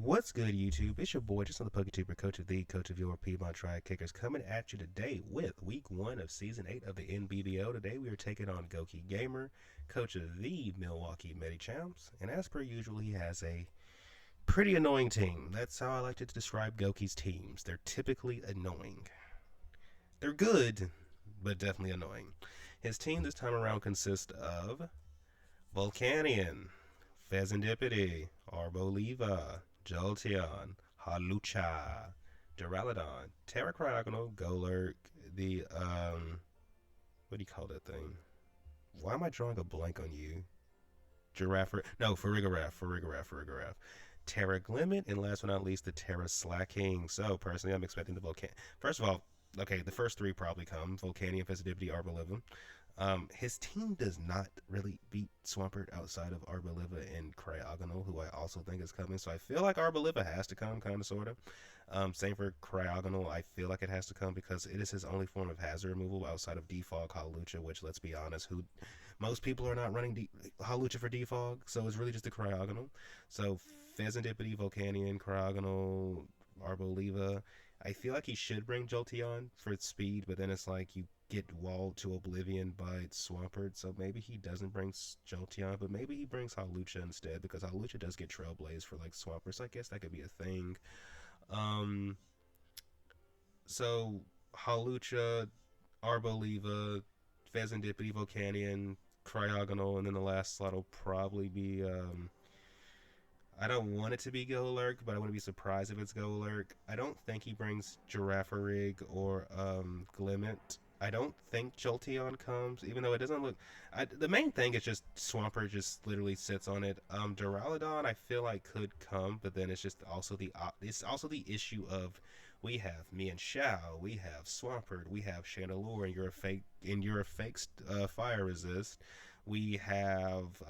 What's good, YouTube? It's your boy, just another PokeTuber, coach of your Piedmont Triad Kickers, coming at you today with Week 1 of Season 8 of the NBBL. Today we are taking on Goki Gamer, coach of the Milwaukee Medichams, and as per usual, he has a pretty annoying team. That's how I like to describe Goki's teams. They're typically annoying. They're good, but definitely annoying. His team this time around consists of Volcanion, Pheasant, Arboliva, Jolteon, Halucha, Duraludon, Terracryogonal, Golurk, the what do you call that thing? Why am I drawing a blank on you? Giraffe, no, Farigiraf, Terra Glimmet, and last but not least, the Terra Slacking. So personally, I'm expecting the Volcan. First of all, okay, the first three probably come: Volcanion, Festivity, Arboliva. His team does not really beat Swampert outside of Arboliva and Cryogonal, who I also think is coming. So I feel like Arboliva has to come, kind of, sort of. Same for Cryogonal. I feel like it has to come because it is his only form of hazard removal outside of Defog Hawlucha, which, let's be honest, who most people are not running Hawlucha for Defog, so it's really just the Cryogonal. So Pheasantipity, Volcanion, Cryogonal, Arboliva. I feel like he should bring Jolteon for its speed, but then it's like you get walled to oblivion by Swampert, so maybe he doesn't bring Jolteon, but maybe he brings Hawlucha instead, because Hawlucha does get Trailblaze for like Swampert, so I guess that could be a thing. Um, so Hawlucha, Arboliva, Pheasantipity, Volcanion, Cryogonal, and then the last slot will probably be I don't want it to be Golurk, but I wouldn't be surprised if it's Golurk. I don't think he brings Girafarig or Glimmet. I don't think Jolteon comes, even though it doesn't look. The main thing is just Swampert just literally sits on it. Duraludon I feel like could come, but then it's also the issue of we have me and Shao, we have Swampert, we have Chandelure, and you're a fake fire resist. We have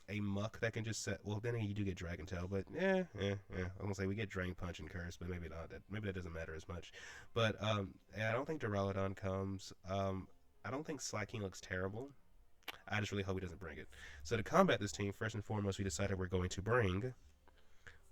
a muck that can just set. Well, then you do get Dragon Tail, but I'm gonna say we get Drain Punch and Curse, but maybe not. Maybe that doesn't matter as much. But I don't think Duraludon comes. I don't think Slacking looks terrible. I just really hope he doesn't bring it. So to combat this team, first and foremost, we decided we're going to bring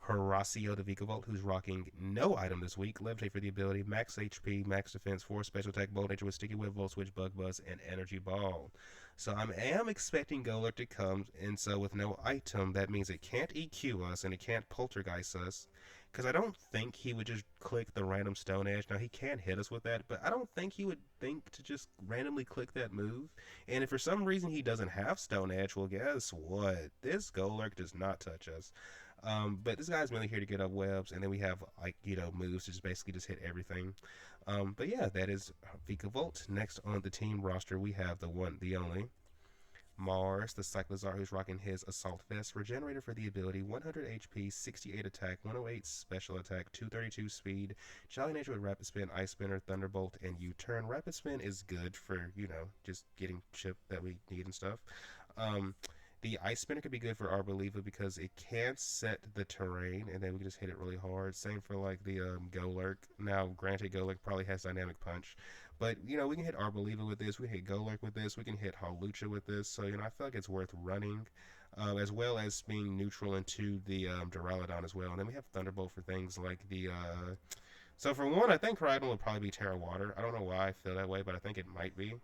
Horacio the Vikavolt, who's rocking no item this week. Levitate for the ability, max HP, max defense, 4 special attack, Bolt Nature with Sticky Web, Volt Switch, Bug Buzz, and Energy Ball. So I am expecting Golurk to come, and so with no item, that means it can't EQ us and it can't Poltergeist us. Because I don't think he would just click the random Stone Edge. Now, he can hit us with that, but I don't think he would think to just randomly click that move. And if for some reason he doesn't have Stone Edge, well, guess what? This Golurk does not touch us. But this guy's really here to get up webs, and then we have, like, moves to just basically just hit everything. But yeah, that is Vikavolt. Next on the team roster, we have the one, the only Mars, the Cyclozar, who's rocking his Assault Vest, regenerated for the ability, 100 HP, 68 attack, 108 special attack, 232 speed, Jolly Nature with Rapid Spin, Ice Spinner, Thunderbolt, and U-Turn. Rapid Spin is good for, just getting chip that we need and stuff. The Ice Spinner could be good for Arboliva because it can set the terrain, and then we can just hit it really hard. Same for, like, the Golurk. Now, granted, Golurk probably has Dynamic Punch, but, we can hit Arboliva with this, we can hit Golurk with this, we can hit Hawlucha with this, so, I feel like it's worth running, as well as being neutral into the Duraludon as well. And then we have Thunderbolt for things like the... So for one, I think Cryogonal would probably be Terra Water. I don't know why I feel that way, but I think it might be.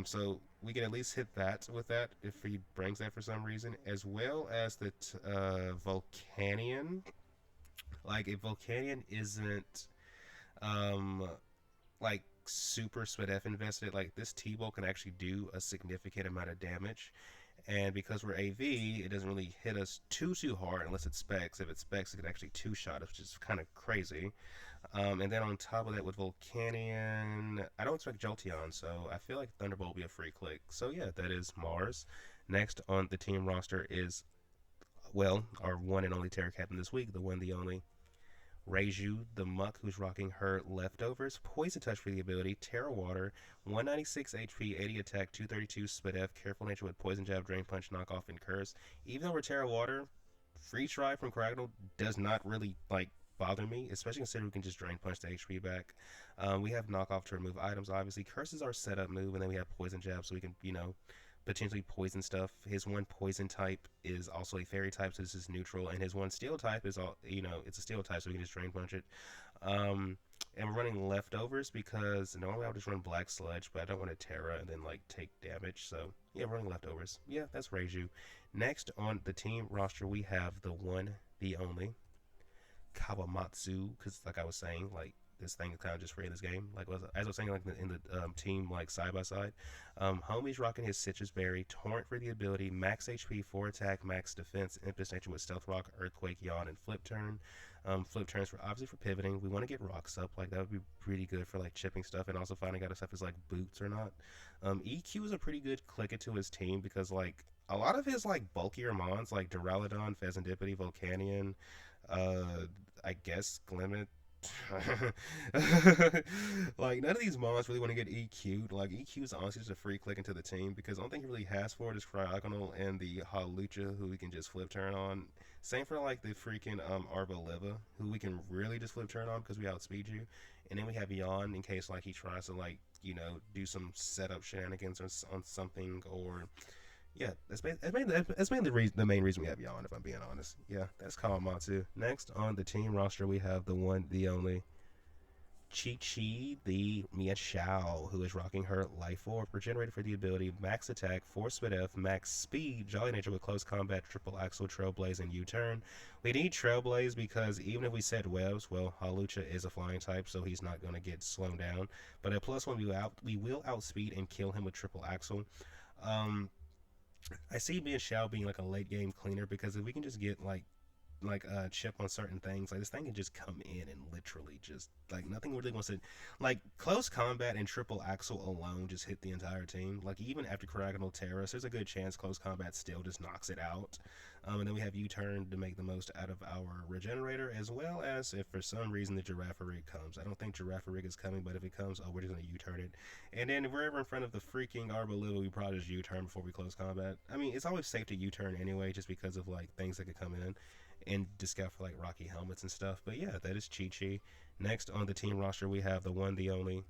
So we can at least hit that with that if he brings that for some reason, as well as the Volcanion. Like, if Volcanion isn't like super SPDF invested, like, this T-Bolt can actually do a significant amount of damage. And because we're AV, it doesn't really hit us too hard unless it specs. If it specs, it can actually two-shot us, which is kind of crazy. And then on top of that, with Volcanion, I don't expect Jolteon, so I feel like Thunderbolt will be a free click. So yeah, that is Mars. Next on the team roster is, well, our one and only Terra Captain this week, the one, the only Reiju, the Muck, who's rocking her Leftovers, Poison Touch for the ability, Terra Water, 196 HP, 80 attack, 232 SPDF, Careful Nature with Poison Jab, Drain Punch, Knockoff, and Curse. Even though we're Terra Water, Free Try from Cryogonal does not really, like, bother me, especially considering we can just Drain Punch the HP back. We have Knockoff to remove items, obviously. Curse is our setup move, and then we have Poison Jab, so we can, potentially poison stuff. His one poison type is also a fairy type, so this is neutral, and his one steel type is all it's a steel type, so we can just drain punch it. Um, and we're running leftovers because normally I would just run black sludge, but I don't want to Terra and then like take damage. So yeah, running leftovers. Yeah, that's Reiju. Next on the team roster, we have the one, the only Kawamatsu, because like I was saying, like this thing is kind of just free in this game. Like as I was saying, like in the team like side by side, homie's rocking his Citrus Berry, Torrent for the ability, max HP, 4 attack, max defense, Impus Nature with Stealth Rock, Earthquake, Yawn, and Flip Turn. Flip turns for obviously for pivoting. We want to get rocks up, like that would be pretty good for like chipping stuff, and also finding out if stuff is like boots or not. EQ is a pretty good click into his team because like a lot of his like bulkier mons like Duraludon, Pheasantipity, Volcanion, I guess Glimmet. Like none of these mons really want to get EQ'd. Like EQ is honestly just a free click into the team because the only thing he really has for it is Cryogonal and the Hawlucha, who we can just flip turn on. Same for like the freaking Arboliva, who we can really just flip turn on because we outspeed you. And then we have Yawn in case like he tries to like do some setup shenanigans on something, or yeah, that's mainly the main reason we have Yawn, if I'm being honest. Yeah, that's Kawamatsu. Next on the team roster, we have the one, the only Chi-Chi, the Mia Shao, who is rocking her Life Orb, regenerated for the ability, max attack, force speed F, max speed, Jolly Nature with close combat, triple axle, Trailblaze, and U-turn. We need Trailblaze because even if we set webs, well, Hawlucha is a flying type, so he's not going to get slowed down. But at +1, we will outspeed and kill him with triple axle. I see Mia Shao being like a late game cleaner because if we can just get like chip on certain things, like this thing can just come in and literally just like nothing really wants to, like close combat and triple axle alone just hit the entire team. Like even after Cryogonal Terrace, there's a good chance close combat still just knocks it out. And then we have U-turn to make the most out of our regenerator, as well as if for some reason the Girafarig comes. I don't think Girafarig is coming, but if it comes, oh, we're just gonna U-turn it. And then if we're ever in front of the freaking Arboliva, we probably just U-turn before we close combat. I mean, it's always safe to U-turn anyway, just because of like things that could come in and discount for like rocky helmets and stuff. But yeah, that is Chi-Chi. Next on the team roster, we have the one, the only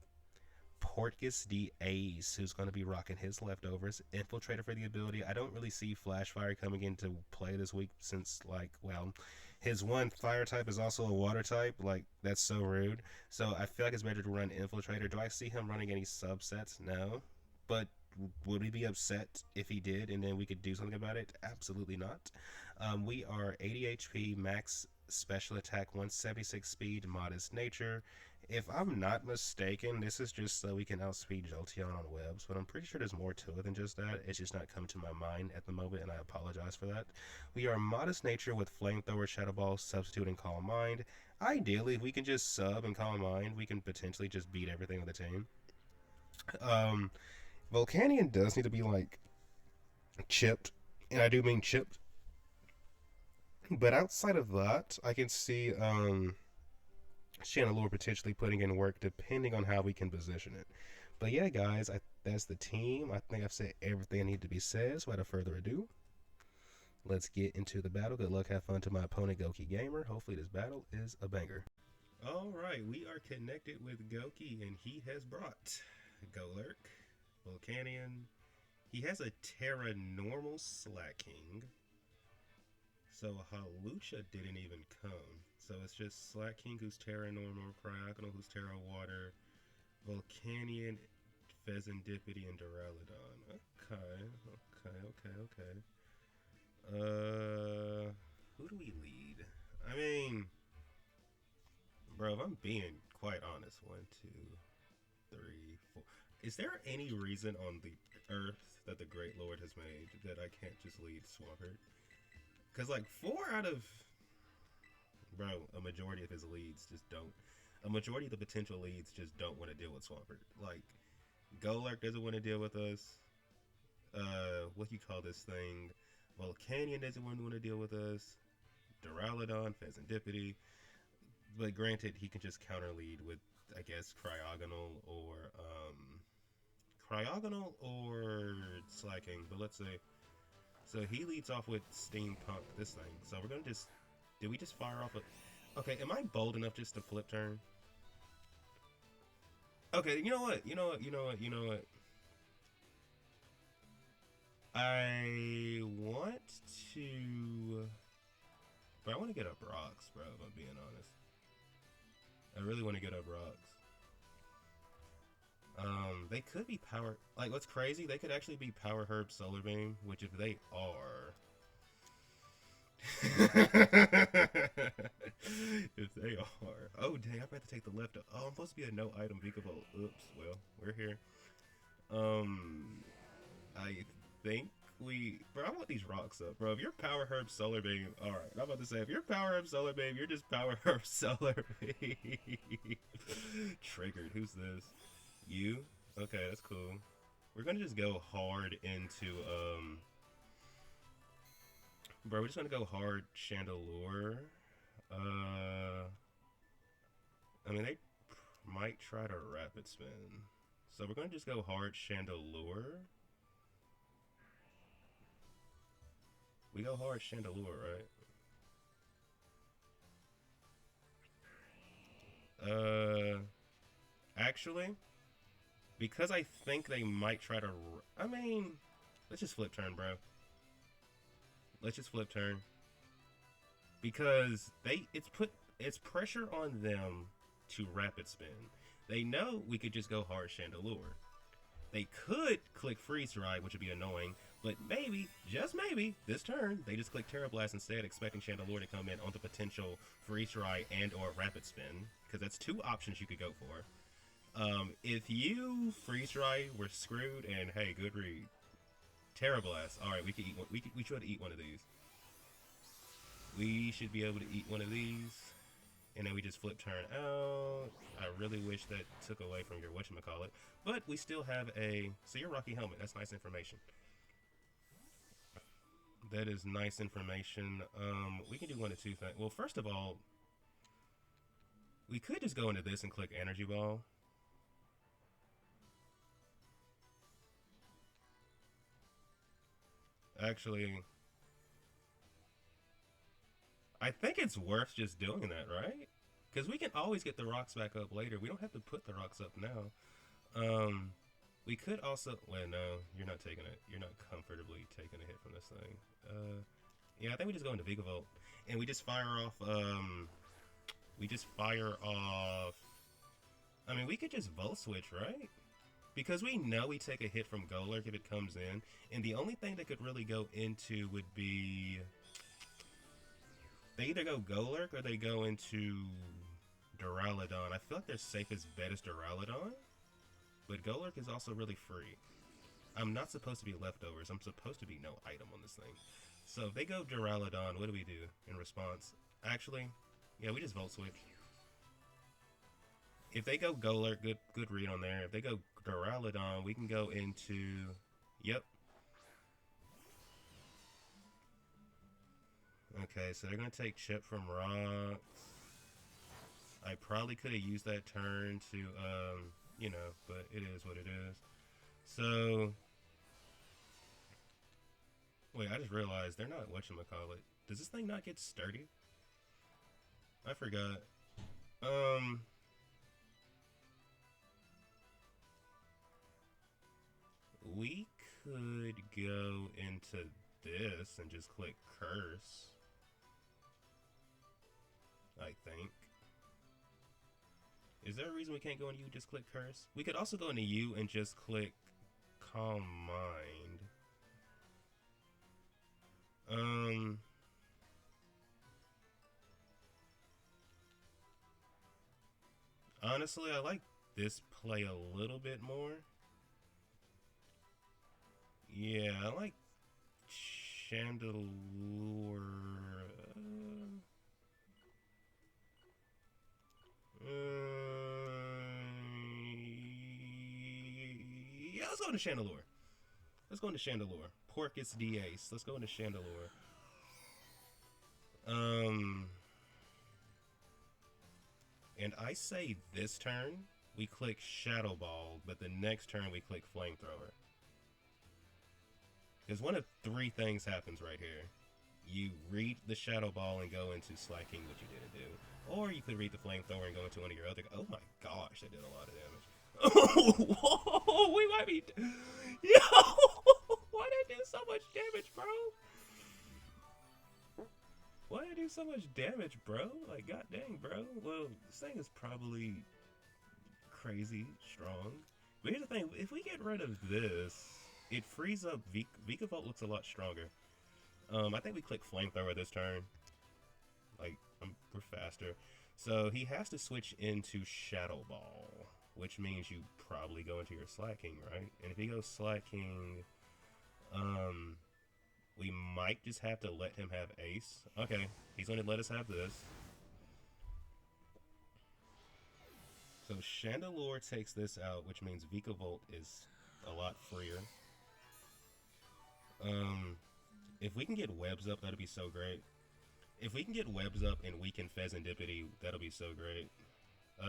Portgus the Ace, who's going to be rocking his leftovers. Infiltrator for the ability. I don't really see Flash Fire coming into play this week since, like, well, his one fire type is also a water type. Like, that's so rude. So I feel like it's better to run Infiltrator. Do I see him running any subsets? No. But would we be upset if he did and then we could do something about it? Absolutely not. We are 80 HP, max special attack, 176 speed, modest nature. If I'm not mistaken, this is just so we can outspeed Jolteon on webs, but I'm pretty sure there's more to it than just that. It's just not coming to my mind at the moment, and I apologize for that. We are modest nature with flamethrower, shadow ball, substitute, and calm mind. Ideally, if we can just sub and calm mind, we can potentially just beat everything with the team. Volcanion does need to be like chipped, and I do mean chipped. But outside of that, I can see Chandelure potentially putting in work depending on how we can position it. But yeah, guys, that's the team. I think I've said everything I need to be said, so without further ado, let's get into the battle. Good luck, have fun to my opponent, Goki Gamer. Hopefully this battle is a banger. Alright, we are connected with Goki, and he has brought Golurk, Volcanion. He has a Terra Normal Slacking. So Hawlucha didn't even come. So it's just Slacking, who's Terra Normal, Cryogonal, who's Terra Water, Volcanion, Pheasantipity, and Duraludon. Okay. Who do we lead? I mean, bro, if I'm being quite honest, 1, 2, 3, 4. Is there any reason on the earth that the Great Lord has made that I can't just lead Swampert? Because, like, 4 out of... Bro, a majority of his leads just don't... A majority of the potential leads just don't want to deal with Swampert. Like, Golurk doesn't want to deal with us. What do you call this thing? Volcanion doesn't want to deal with us. Duraludon, Pheasantipity. But granted, he can just counter lead with, I guess, Cryogonal or Slacking. But let's say... So he leads off with Steampunk, this thing. So we're gonna just... Did we just fire off a... Okay, am I bold enough just to flip turn? Okay, you know what? I want to... But I want to get up rocks, bro, if I'm being honest. I really want to get up rocks. They could be power... Like, what's crazy? They could actually be Power Herb Solar Beam, which if they are... if they are... Oh, dang, I'm about to take the left... Oh, I'm supposed to be a no-item Vikavolt. Oops, well, we're here. I think we... Bro, I want these rocks up, bro. If you're Power Herb Solar Beam... Alright, I'm about to say, if you're Power Herb Solar Beam, you're just Power Herb Solar Beam. Triggered. Who's this? You? Okay, that's cool. We're gonna just go hard into, Bro, we're just gonna go hard Chandelure. I mean, they might try to Rapid Spin. So we're gonna just go hard Chandelure. We go hard Chandelure, right? Actually, because I think they might try to... I mean, let's just flip turn, bro. Let's just flip turn. Because it's pressure on them to Rapid Spin. They know we could just go hard Chandelure. They could click Freeze Dry, which would be annoying, but maybe, just maybe, this turn, they just click Terra Blast instead, expecting Chandelure to come in on the potential Freeze Dry and or Rapid Spin, because that's two options you could go for. If you Freeze Dry, we're screwed, and hey, good read. Terra Blast. Alright, we can eat one. We should eat one of these. We should be able to eat one of these. And then we just flip turn out. I really wish that took away from your whatchamacallit. But we still have a... So your Rocky Helmet, that's nice information. That is nice information. We can do one of two things. Well, first of all, we could just go into this and click Energy Ball. Actually, I think it's worth just doing that, right? Because we can always get the rocks back up later. We don't have to put the rocks up now. We could also... Well, no, you're not taking it. You're not comfortably taking a hit from this thing. Yeah, I think we just go into Vikavolt. And we just fire off... I mean, we could just Volt Switch, right? Because we know we take a hit from Golurk if it comes in. And the only thing that could really go into would be... They either go Golurk or they go into Duraludon. I feel like their safest bet is Duraludon. But Golurk is also really free. I'm not supposed to be leftovers. I'm supposed to be no item on this thing. So if they go Duraludon, what do we do in response? Actually, yeah, we just Volt Switch. If they go Golurk, good read on there. If they go Duraludon, we can go into... Yep. Okay, so they're going to take Chip from Rocks. I probably could have used that turn to, you know, but it is what it is. So... Wait, I just realized they're not whatchamacallit. Does this thing not get sturdy? I forgot. We could go into this and just click Curse. I think. Is there a reason we can't go into U and just click Curse? We could also go into U and just click Calm Mind. Honestly, I like this play a little bit more. Yeah, I like Chandelure. Yeah, let's go into Chandelure. Let's go into Chandelure. Porcus D-Ace. Let's go into Chandelure. And I say this turn, we click Shadow Ball, but the next turn we click Flamethrower. Because one of three things happens right here. You read the Shadow Ball and go into Slacking, which you didn't do. Or you could read the Flamethrower and go into one of your other... Oh my gosh, that did a lot of damage. Oh, whoa, we might be... Yo, what a do so much damage, bro? Why did it do so much damage, bro? Like, god dang, bro. Well, this thing is probably crazy strong. But here's the thing, if we get rid of this, it frees up Vikavolt looks a lot stronger. I think we click Flamethrower this turn. Like, we're faster. So he has to switch into Shadow Ball, which means you probably go into your Slacking, right? And if he goes Slacking, we might just have to let him have Ace. Okay, he's going to let us have this. So Chandelure takes this out, which means Vikavolt is a lot freer. If we can get webs up, that'd be so great. If we can get webs up and weaken Pheasantipity, that'll be so great.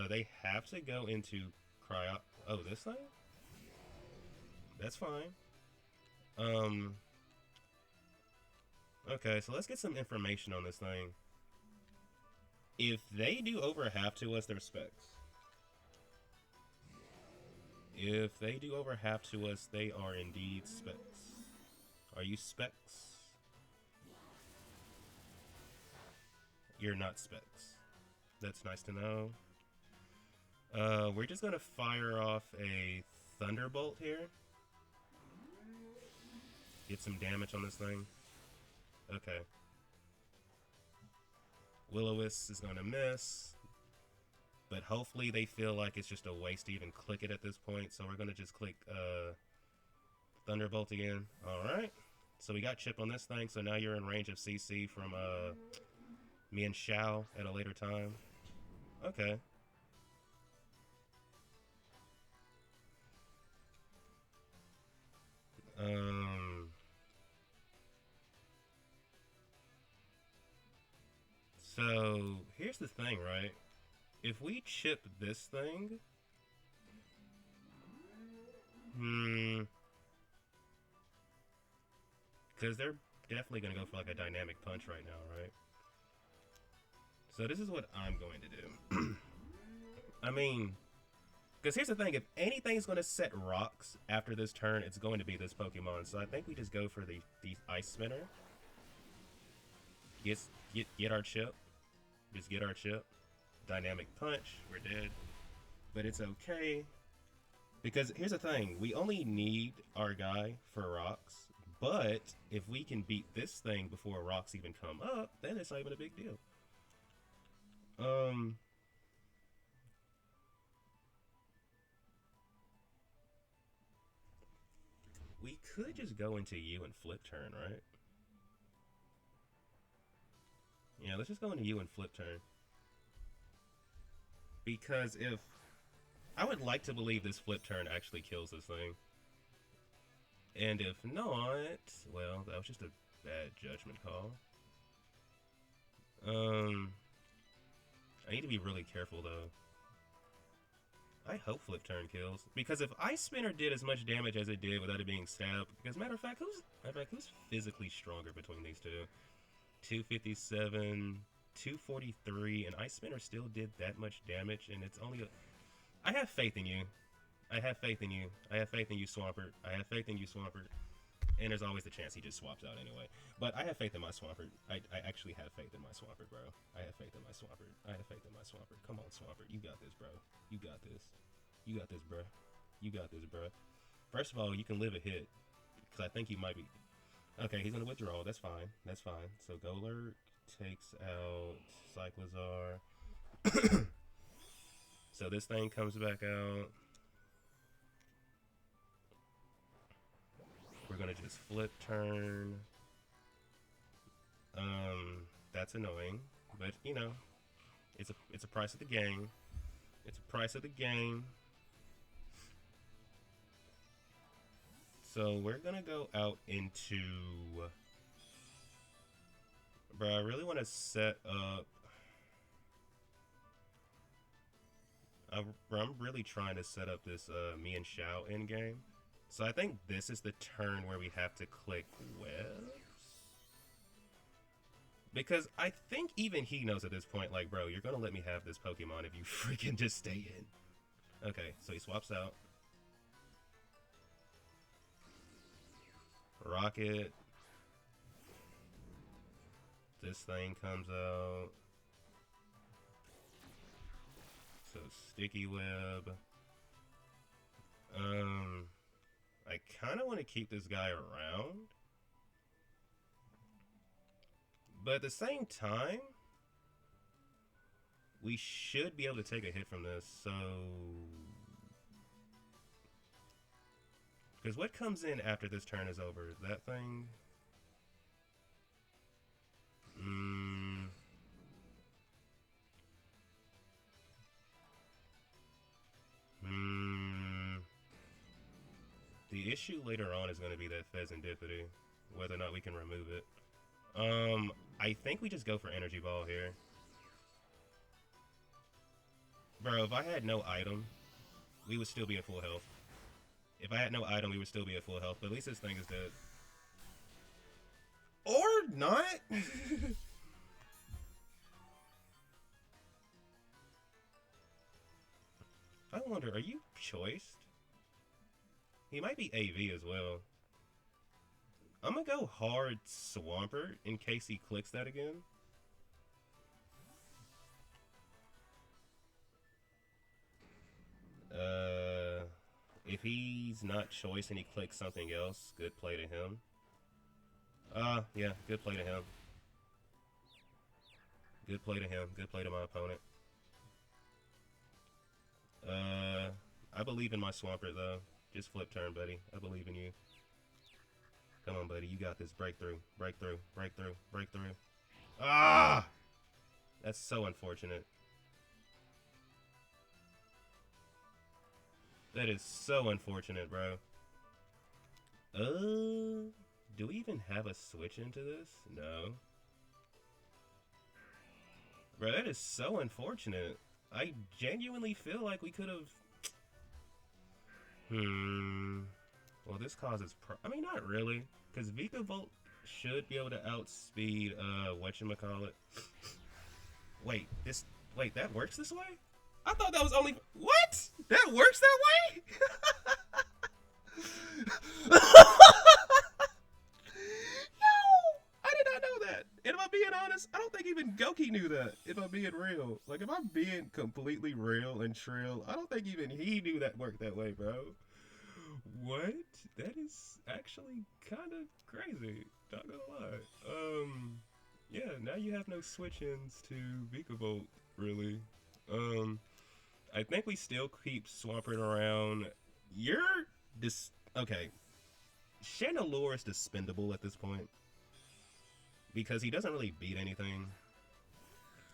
They have to go into Cryo... Oh, this thing? That's fine. Okay, so let's get some information on this thing. If they do over half to us, they're specs. If they do over half to us, they are indeed specs. Are you specs? You're not specs. That's nice to know. We're just gonna fire off a Thunderbolt here. Get some damage on this thing. Okay. Will-O-Wisp is gonna miss. But hopefully they feel like it's just a waste to even click it at this point. So we're gonna just click Thunderbolt again. Alright. So we got Chip on this thing, so now you're in range of CC from me and Xiao at a later time. Okay. So here's the thing, right? If we chip this thing, because they're definitely gonna go for like a dynamic punch right now, right? So this is what I'm going to do. I mean, because here's the thing, if anything's going to set rocks after this turn, it's going to be this Pokemon. So I think we just go for the Ice Spinner. Get our chip. Just get our chip. Dynamic punch. We're dead. But it's okay. Because here's the thing, we only need our guy for rocks. But if we can beat this thing before rocks even come up, then it's not even a big deal. We could just go into you and flip turn, right? Yeah, let's just go into you and flip turn. Because if... I would like to believe this flip turn actually kills this thing. And if not, well, that was just a bad judgment call. I need to be really careful, though. I hope flip turn kills. Because if Ice Spinner did as much damage as it did without it being stabbed... Because matter of fact, who's physically stronger between these two? 257, 243, and Ice Spinner still did that much damage, and it's only a... I have faith in you. I have faith in you. I have faith in you, Swampert. I have faith in you, Swampert. And there's always the chance he just swaps out anyway. But I have faith in my Swampert. I actually have faith in my Swampert, bro. I have faith in my Swampert. I have faith in my Swampert. Come on, Swampert. You got this, bro. You got this. You got this, bro. You got this, bro. First of all, you can live a hit. Because I think he might be... Okay, he's going to withdraw. That's fine. That's fine. So Golurk takes out Cyclizar. So this thing comes back out. We're gonna just flip turn. That's annoying, but you know, it's a price of the game. It's a price of the game. So we're gonna go out into. Bro, I really want to set up. I'm really trying to set up this me and Xiao endgame. So I think this is the turn where we have to click webs. Because I think even he knows at this point, like, bro, you're going to let me have this Pokemon if you freaking just stay in. Okay, so he swaps out. Rocket. This thing comes out. So Sticky Web. I kind of want to keep this guy around. But at the same time, we should be able to take a hit from this, so... Because what comes in after this turn is over? That thing? The issue later on is going to be that Pheasant, whether or not we can remove it. I think we just go for Energy Ball here. Bro, if I had no item, we would still be at full health. If I had no item, we would still be at full health. But at least this thing is dead. Or not. I wonder, are you choiced? He might be AV as well. I'm gonna go hard Swampert in case he clicks that again. If he's not choice and he clicks something else, good play to him. Yeah, good play to him. Good play to him. Good play to my opponent. I believe in my Swampert though. Just flip turn, buddy. I believe in you. Come on, buddy. You got this. Breakthrough. Breakthrough. Breakthrough. Breakthrough. Ah! That's so unfortunate. That is so unfortunate, bro. Do we even have a switch into this? No. Bro, that is so unfortunate. I genuinely feel like we could have... Well, this causes... I mean, not really. Because Vikavolt should be able to outspeed, whatchamacallit. Wait, that works this way? I thought that was only... What? That works that way? No! I did not know that. And if I'm being honest, I don't think even Goki knew that, if I'm being real. Like, if I'm being completely real and trill, I don't think even he knew that worked that way, bro. What? That is actually kind of crazy. Not gonna lie. Yeah, now you have no switch-ins to Vikavolt, really. I think we still keep Swampert around. Okay. Chandelure is dispendable at this point. Because he doesn't really beat anything.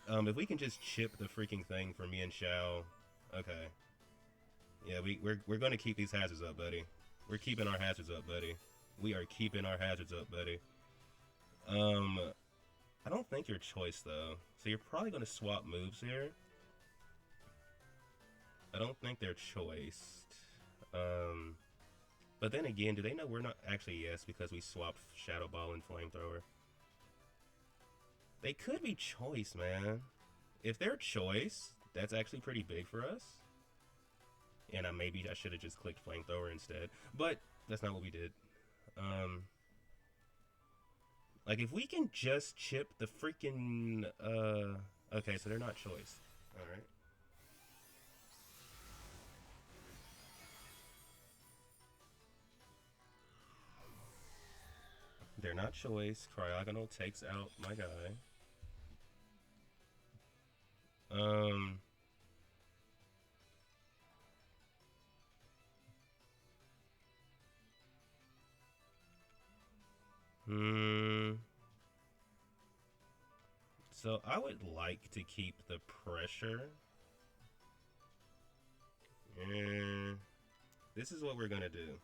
If we can just chip the freaking thing for me and Shao. Okay. Yeah, we're gonna keep these hazards up, buddy. We're keeping our hazards up, buddy. We are keeping our hazards up, buddy. I don't think you're choice, though. So you're probably gonna swap moves here. I don't think they're choiced. But then again, do they know we're not? Actually, yes, because we swapped Shadow Ball and Flamethrower. They could be choice, man. If they're choice, that's actually pretty big for us. And maybe I should have just clicked Flamethrower instead. But that's not what we did. Like, if we can just chip the freaking... Okay, so they're not choice. Alright. They're not choice. Cryogonal takes out my guy. So I would like to keep the pressure. This is what we're gonna do.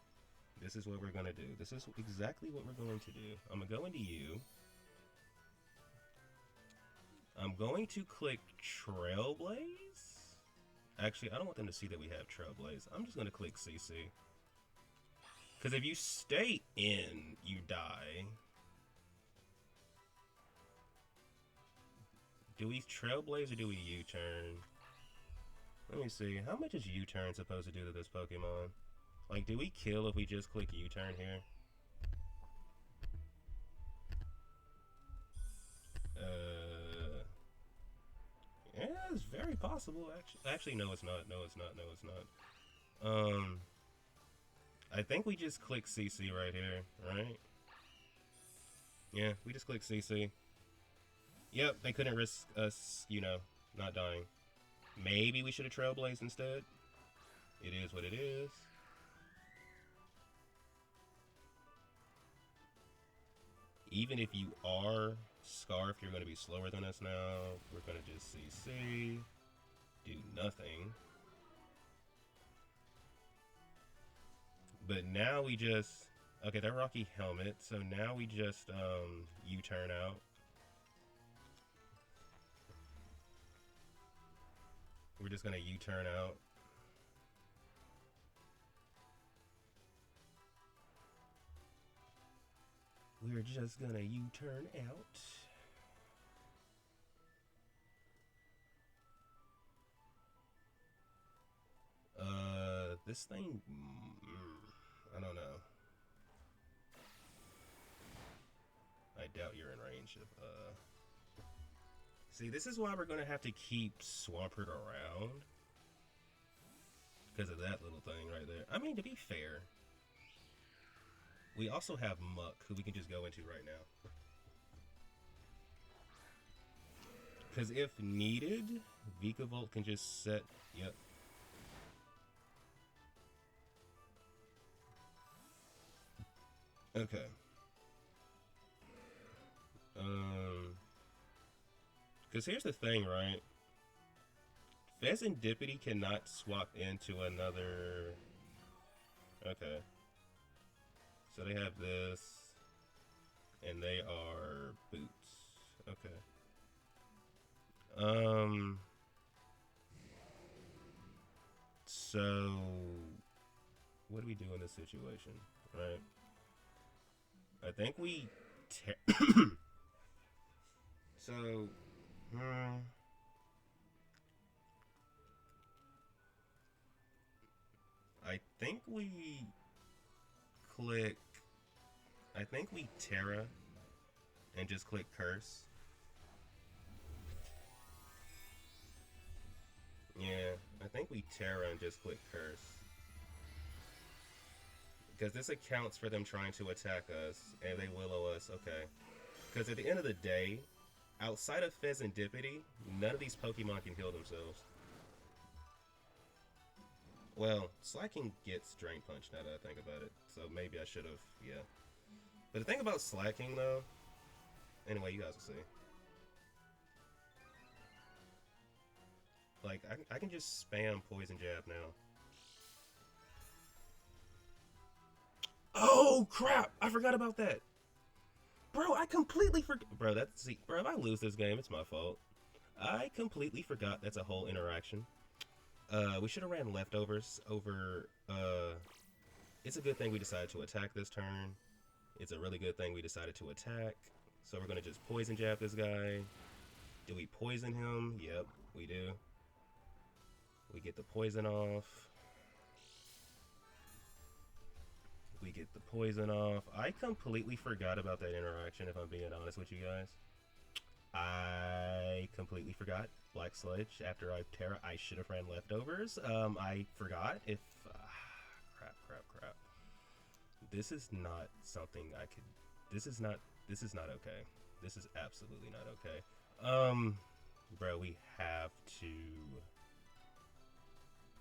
This is what we're gonna do. This is exactly what we're going to do. I'm gonna go into you. I'm going to click Trailblaze. Actually, I don't want them to see that we have Trailblaze. I'm just gonna click CC. Because if you stay in, you die. Do we Trailblaze or do we U-turn? Let me see. How much is U-turn supposed to do to this Pokemon? Like, do we kill if we just click U-turn here? Yeah, it's very possible. Actually, no, it's not. No, it's not. No, it's not. I think we just click CC right here, right? Yeah, we just click CC. Yep, they couldn't risk us, you know, not dying. Maybe we should have Trailblazed instead. It is what it is. Even if you are Scarf, you're going to be slower than us now. We're going to just CC. Do nothing. But now we just... Okay, that Rocky Helmet. So now we just U-turn out. We're just going to U-turn out. We're just going to U-turn out. This thing... I don't know. I doubt you're in range of, See, this is why we're gonna have to keep Swampert around. Because of that little thing right there. I mean, to be fair, we also have Muck, who we can just go into right now. Because if needed, Vikavolt can just set... Yep. Okay. Because here's the thing, right? Pheasant Dippity cannot swap into another... Okay. So they have this, and they are boots. Okay. So what do we do in this situation, right? I think we so I think we click I think we Terra and just click Curse. Yeah, I think we Terra and just click Curse. Because this accounts for them trying to attack us, and they willow us, okay. Because at the end of the day, outside of Pheasant Dippity, none of these Pokemon can heal themselves. Well, Slacking gets Drain Punch now that I think about it, so maybe I should have, yeah. But the thing about Slacking, though, anyway, you guys will see. Like, I can just spam Poison Jab now. Oh, crap! I forgot about that! Bro, I completely forgot. Bro, bro, if I lose this game, it's my fault. I completely forgot that's a whole interaction. We should have ran leftovers over, it's a good thing we decided to attack this turn. It's a really good thing we decided to attack. So we're gonna just Poison Jab this guy. Do we poison him? Yep, we do. We get the poison off. We get the poison off. I completely forgot about that interaction, if I'm being honest with you guys. I completely forgot. Black Sludge, after I Terra, I should have ran leftovers. I forgot if... crap. This is not something I could... This is not okay. This is absolutely not okay. Bro, we have to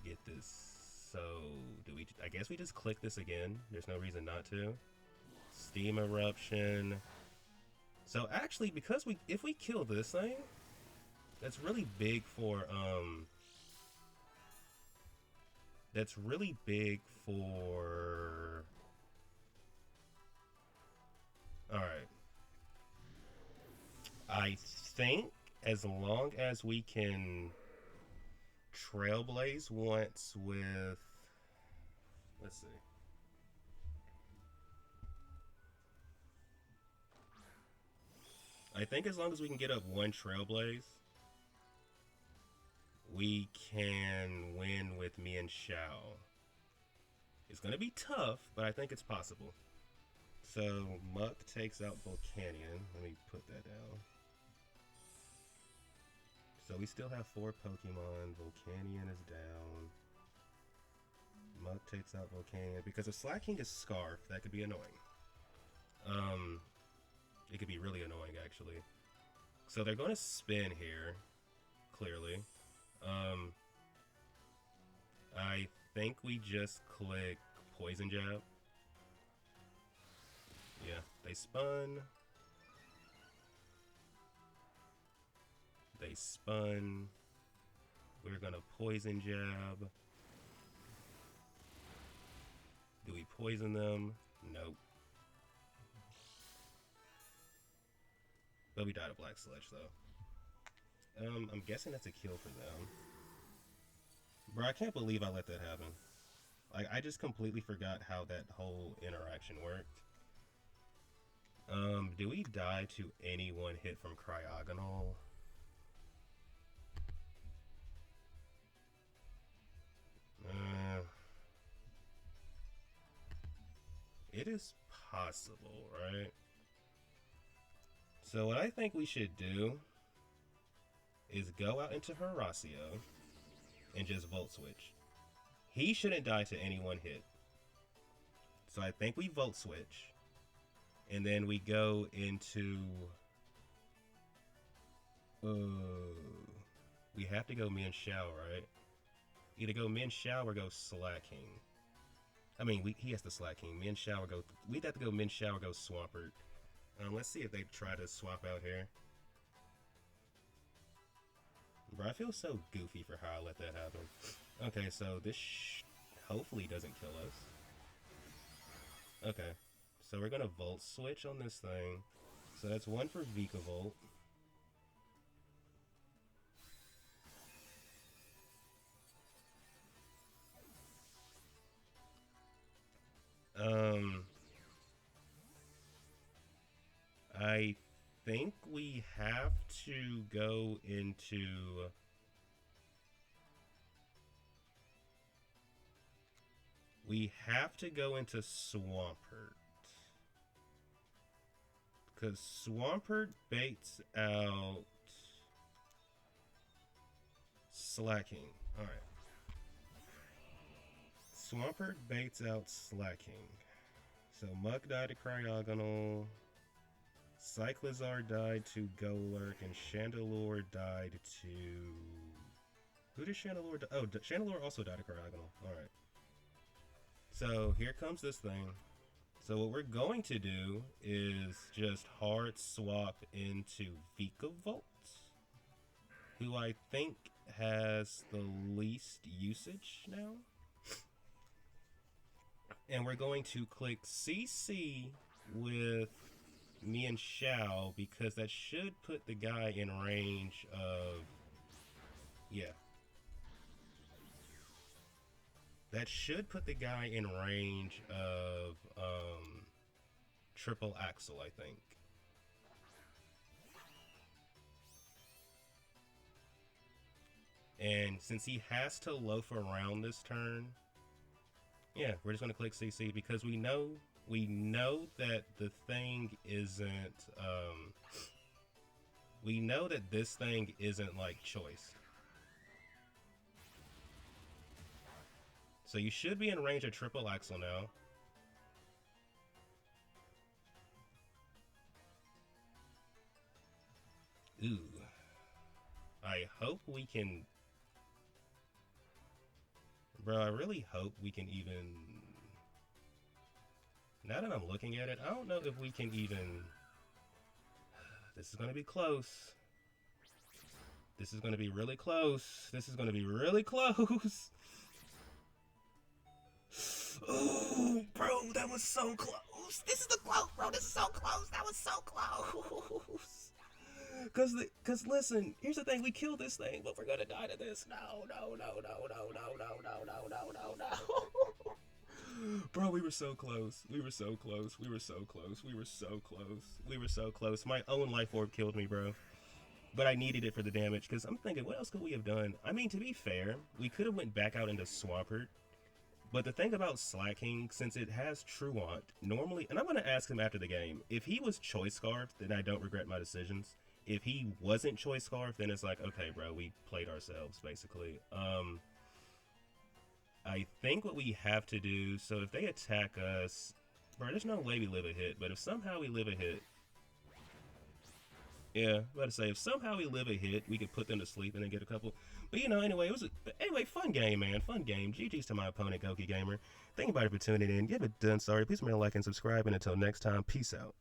get this. So, do we... I guess we just click this again. There's no reason not to. Steam Eruption. So, actually, because if we kill this thing, that's really big for, that's really big for... Alright. I think as long as we can Trailblaze once with... Let's see. I think as long as we can get up one Trailblaze, we can win with me and Xiao. It's going to be tough, but I think it's possible. So, Muck takes out Volcanion. Let me put that down. So we still have 4 Pokemon. Volcanion is down. Mug takes out Volcanion. Because if Slacking is Scarf, that could be annoying. It could be really annoying, actually. So they're going to spin here, clearly. I think we just click Poison Jab. Yeah, they spun. They spun. We're gonna Poison Jab. Do we poison them? Nope. But we died of Black Sludge, though. I'm guessing that's a kill for them. Bro, I can't believe I let that happen. Like, I just completely forgot how that whole interaction worked. Do we die to any one hit from Cryogonal? It is possible, right? So what I think we should do is go out into Horacio and just Volt Switch. He shouldn't die to any one hit. So I think we Volt Switch. And then we go into... we have to go Min Xiao, right? Either go Min Xiao or go Slacking. I mean, he has to Slacking. Min Xiao or go... We'd have to go Min Xiao or go Swampert. Let's see if they try to swap out here. Bro, I feel so goofy for how I let that happen. Okay, so this hopefully doesn't kill us. Okay, so we're gonna Volt Switch on this thing. So that's 1 for Vikavolt. I think we have to go into... We have to go into Swampert. Because Swampert baits out Slacking. Alright. Swampert baits out Slacking. So Muk died to Cryogonal. Cyclizar died to Golurk, and Chandelure died to... Who did Chandelure die? Oh, Chandelure also died to Cryogonal. Alright. So here comes this thing. So what we're going to do is just hard swap into Vikavolt, who I think has the least usage now. And we're going to click CC with Min Xiao because that should put the guy in range of... Yeah. That should put the guy in range of Triple Axle, I think. And since he has to loaf around this turn, yeah, we're just gonna click CC because we know that the thing isn't we know that this thing isn't like choice. So you should be in range of Triple Axle now. Ooh. I hope we can... Bro, I really hope we can even... Now that I'm looking at it, I don't know if we can even... This is going to be close. This is going to be really close. This is going to be really close. Oh, bro, that was so close. This is the close, bro. This is so close. That was so close. Cause listen, here's the thing. We killed this thing, but we're gonna die to this. No. Bro, we were so close. We were so close. My own life orb killed me, bro. But I needed it for the damage, because I'm thinking, what else could we have done? I mean, to be fair, we could have went back out into Swampert. But the thing about Slacking, since it has Truant, normally, and I'm going to ask him after the game, if he was Choice Scarfed, then I don't regret my decisions. If he wasn't Choice Scarf, then it's like, okay, bro, we played ourselves, basically. I think what we have to do, so if they attack us, bro, there's no way we live a hit, but if somehow we live a hit, yeah, let's say if somehow we live a hit, we could put them to sleep and then get a couple. But anyway, anyway, fun game, man, fun game. GG's to my opponent, Goki Gamer. Thank you, everybody, for tuning in. Give it done. Sorry, please remember to like and subscribe, and until next time, peace out.